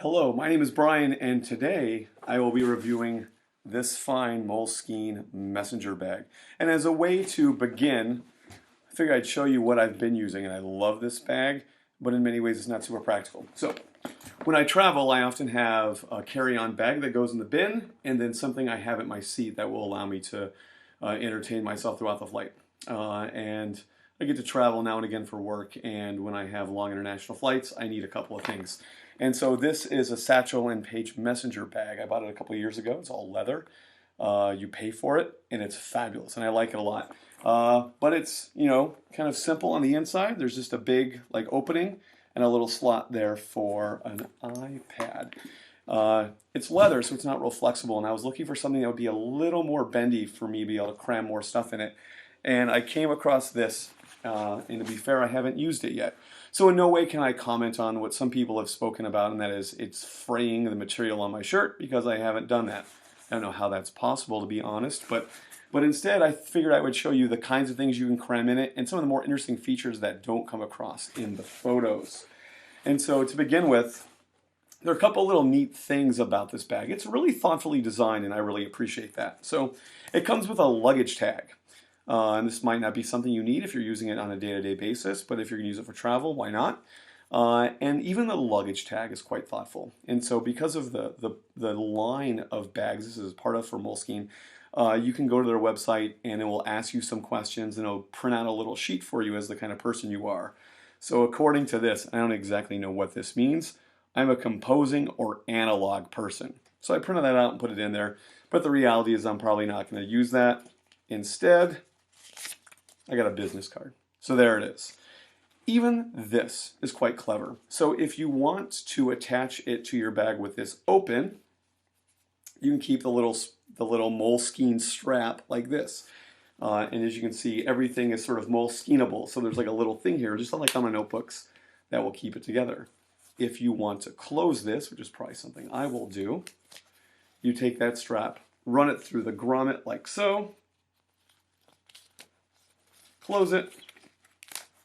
Hello, my name is Brian, and today I will be reviewing this fine Moleskine messenger bag. And as a way to begin, I figured I'd show you what I've been using, and I love this bag, but in many ways it's not super practical. So, when I travel, I often have a carry-on bag that goes in the bin, and then something I have at my seat that will allow me to entertain myself throughout the flight. And I get to travel now and again for work, and when I have long international flights, I need a couple of things. And so this is a satchel and page messenger bag. I bought it a couple of years ago. It's all leather. You pay for it, and it's fabulous, and I like it a lot. But it's, kind of simple on the inside. There's just a big, opening and a little slot there for an iPad. It's leather, so it's not real flexible, and I was looking for something that would be a little more bendy for me to be able to cram more stuff in it. And I came across this, and to be fair, I haven't used it yet. So in no way can I comment on what some people have spoken about, and that is it's fraying the material on my shirt, because I haven't done that. I don't know how that's possible, to be honest, but instead I figured I would show you the kinds of things you can cram in it and some of the more interesting features that don't come across in the photos. And so to begin with, there are a couple little neat things about this bag. It's really thoughtfully designed, and I really appreciate that. So it comes with a luggage tag. And this might not be something you need if you're using it on a day-to-day basis, but if you're going to use it for travel, why not? And even the luggage tag is quite thoughtful. And so because of the line of bags this is part of for Moleskine, you can go to their website and it will ask you some questions, and it'll print out a little sheet for you as the kind of person you are. So according to this, I don't exactly know what this means. I'm a composing or analog person. So I printed that out and put it in there. But the reality is I'm probably not going to use that. Instead, I got a business card. So there it is. Even this is quite clever. So if you want to attach it to your bag with this open, you can keep the little Moleskine strap like this. And as you can see, everything is sort of Moleskineable. So there's like a little thing here, just like on my notebooks, that will keep it together. If you want to close this, which is probably something I will do, you take that strap, run it through the grommet like so, close it,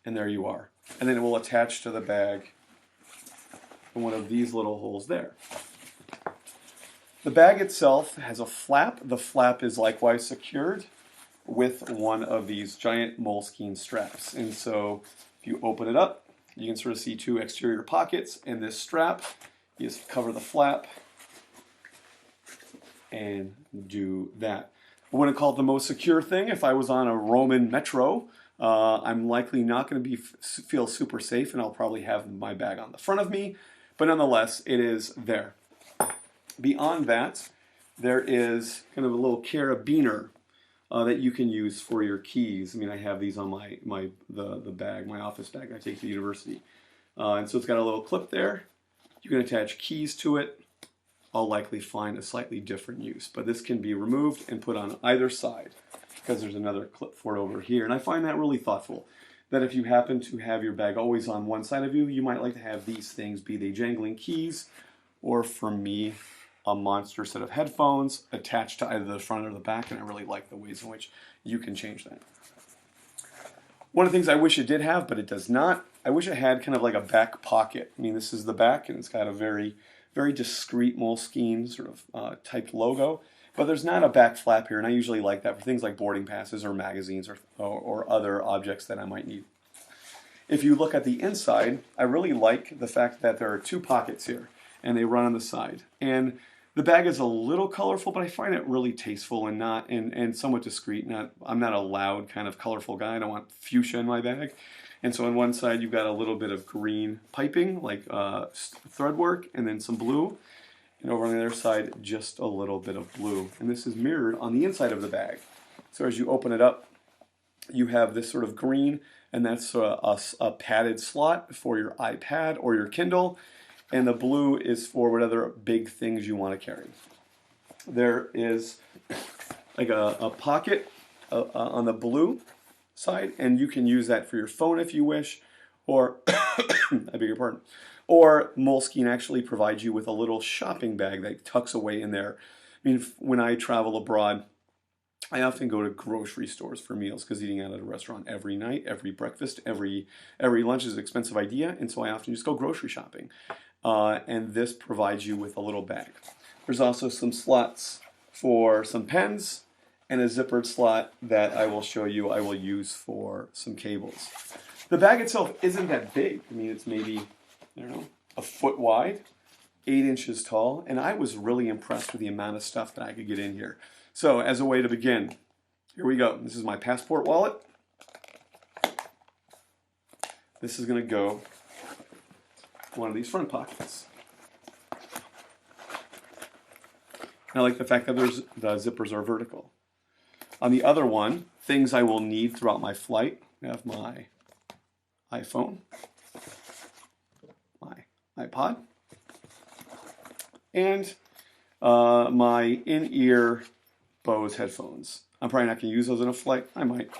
and there you are. And then it will attach to the bag in one of these little holes there. The bag itself has a flap. The flap is likewise secured with one of these giant Moleskine straps. And so if you open it up, you can sort of see two exterior pockets and this strap. You just cover the flap and do that. I wouldn't call it the most secure thing. If I was on a Roman metro, I'm likely not going to feel super safe, and I'll probably have my bag on the front of me. But nonetheless, it is there. Beyond that, there is kind of a little carabiner that you can use for your keys. I mean, I have these on the bag, my office bag I take to university. And so it's got a little clip there. You can attach keys to it. I'll likely find a slightly different use, but this can be removed and put on either side, because there's another clip for it over here. And I find that really thoughtful, that if you happen to have your bag always on one side of you, you might like to have these things, be they jangling keys, or for me, a monster set of headphones attached to either the front or the back, and I really like the ways in which you can change that. One of the things I wish it did have, but it does not, I wish it had kind of like a back pocket. I mean, this is the back, and it's got a very discreet Moleskine sort of typed logo, but there's not a back flap here, and I usually like that for things like boarding passes or magazines or other objects that I might need. If you look at the inside, I really like the fact that there are two pockets here, and they run on the side. And the bag is a little colorful, but I find it really tasteful and somewhat discreet. I'm not a loud kind of colorful guy. I don't want fuchsia in my bag. And so on one side, you've got a little bit of green piping, like thread work, and then some blue. And over on the other side, just a little bit of blue. And this is mirrored on the inside of the bag. So as you open it up, you have this sort of green, and that's a padded slot for your iPad or your Kindle. And the blue is for what other big things you want to carry. There is like a pocket on the blue side, and you can use that for your phone if you wish, or I beg your pardon, or Moleskine actually provides you with a little shopping bag that tucks away in there. I mean, when I travel abroad, I often go to grocery stores for meals, because eating out at a restaurant every night, every breakfast, every lunch is an expensive idea, and so I often just go grocery shopping. and this provides you with a little bag. There's also some slots for some pens and a zippered slot that I will show you I will use for some cables. The bag itself isn't that big. I mean, it's maybe, I don't know, a foot wide, 8 inches tall, and I was really impressed with the amount of stuff that I could get in here. So as a way to begin, here we go. This is my passport wallet. This is going to go in one of these front pockets. I like the fact that the zippers are vertical. On the other one, things I will need throughout my flight. I have my iPhone, my iPod, and my in-ear Bose headphones. I'm probably not going to use those in a flight. I might.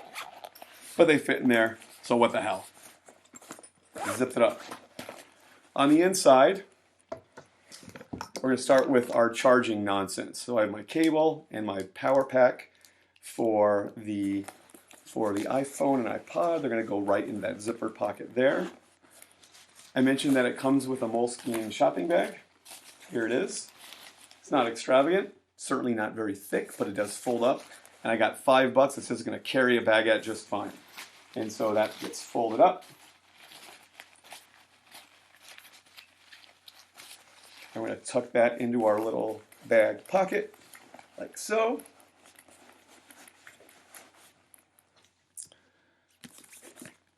But they fit in there, so what the hell. Zip it up. On the inside, we're going to start with our charging nonsense. So I have my cable and my power pack for the iPhone and iPod. They're going to go right in that zipper pocket there. I mentioned that it comes with a Moleskine shopping bag. Here it is. It's not extravagant, certainly not very thick, but it does fold up. And I got $5 that says it's going to carry a baguette just fine. And so that gets folded up. I'm going to tuck that into our little bag pocket, like so.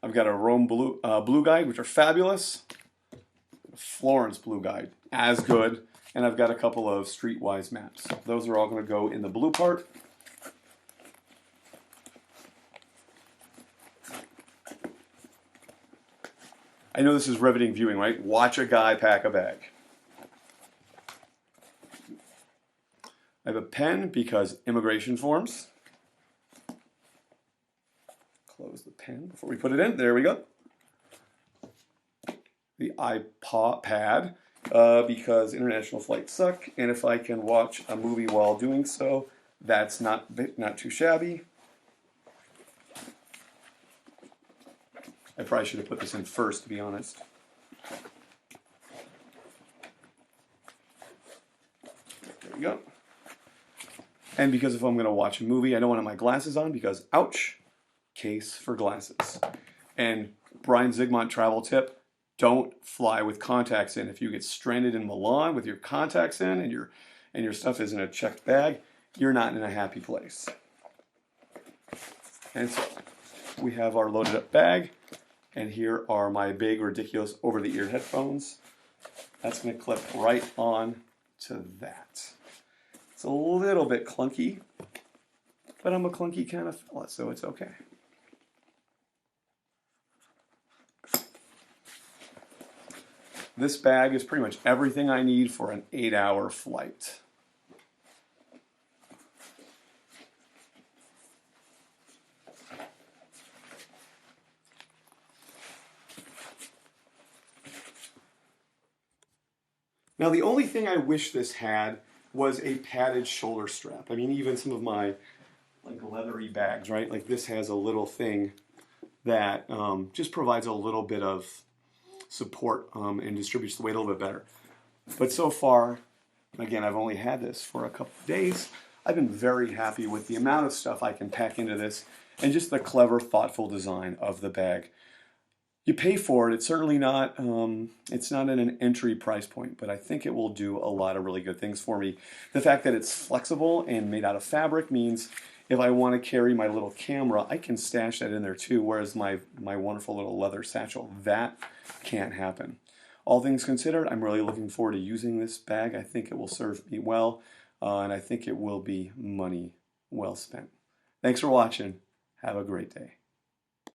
I've got a Rome Blue Guide, which are fabulous. Florence Blue Guide, as good. And I've got a couple of Streetwise maps. Those are all going to go in the blue part. I know this is riveting viewing, right? Watch a guy pack a bag. I have a pen because immigration forms. Close the pen before we put it in. There we go. The iPad because international flights suck, and if I can watch a movie while doing so, that's not too shabby. I probably should have put this in first, to be honest. There we go. And because if I'm going to watch a movie, I don't want to have my glasses on because, ouch, case for glasses. And Brian Zygmunt travel tip, don't fly with contacts in. If you get stranded in Milan with your contacts in and your stuff is in a checked bag, you're not in a happy place. And so we have our loaded up bag, and here are my big, ridiculous over-the-ear headphones. That's going to clip right on to that. It's a little bit clunky, but I'm a clunky kind of fella, so it's okay. This bag is pretty much everything I need for an 8-hour flight. Now, the only thing I wish this had was a padded shoulder strap. I mean, even some of my leathery bags, right? Like this has a little thing that just provides a little bit of support and distributes the weight a little bit better. But so far, again, I've only had this for a couple of days. I've been very happy with the amount of stuff I can pack into this and just the clever, thoughtful design of the bag. You pay for it. It's certainly not, it's not at an entry price point, but I think it will do a lot of really good things for me. The fact that it's flexible and made out of fabric means if I want to carry my little camera, I can stash that in there too, whereas my wonderful little leather satchel, that can't happen. All things considered, I'm really looking forward to using this bag. I think it will serve me well, and I think it will be money well spent. Thanks for watching. Have a great day.